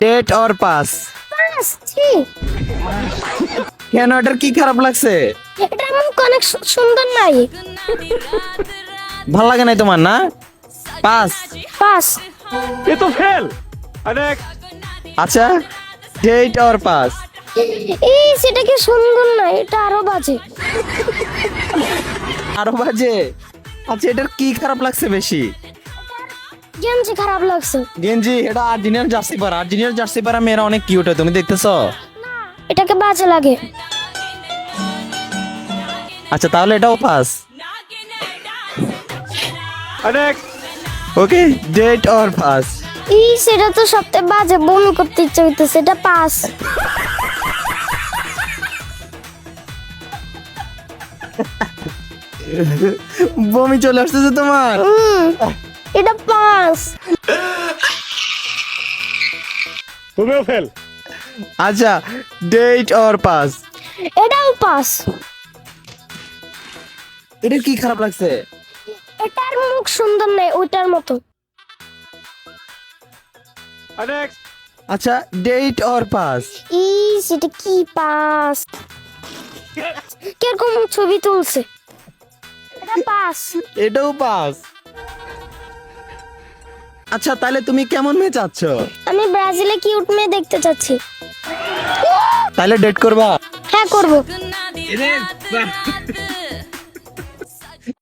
Date or pass? Pass. ছি, কেন, এটার কি খারাপ লাগছে? এটা মুখ অনেক সুন্দর নাই। ভাল লাগে নাই তোমার না? পাস। পাস। ये तो फेल। अरे আচ্ছা, ডেট অর পাস? এই সেটা কি সুন্দর না, এটা আরো বাজে। আরো বাজে? আচ্ছা, এটার কি খারাপ লাগছে বেশি? গেঞ্জি খারাপ লাগছে। গেঞ্জি? এটা আর্জেন্টিনার জার্সি পরা, আর্জেন্টিনার জার্সি পরা মেয়েরা অনেক কিউট হয়, তুমি দেখতেছো? এটাকে বাজে লাগে। আচ্ছা, তাহলে এটাও পাস। अरे ওকে, ডেট অর পাস? এই সেটা তো সবচেয়ে বাজে, বমি করতে ইচ্ছা হইতেছে, এটা পাস। বমি চলে আসতেছে তোমার? এটা পাস। तुम्हें फेल। আচ্ছা, ডেট অর পাস? এটাও পাস। এটার কি খারাপ লাগছে? এটার মুখ সুন্দর নেই ওইটার মতো। अरे আচ্ছা, ডেট অর পাস? এই সেটা কি পাস? কিরকম ছবি তুলছে, এটা পাস। এটাও পাস। আচ্ছা, তাহলে তুমি কেমন মেয়ে চাচ্ছ? আমি ব্রাজিলে কিউট মেয়ে দেখতে চাচ্ছি। তাহলে ডেট করবা? হ্যাঁ, করবো।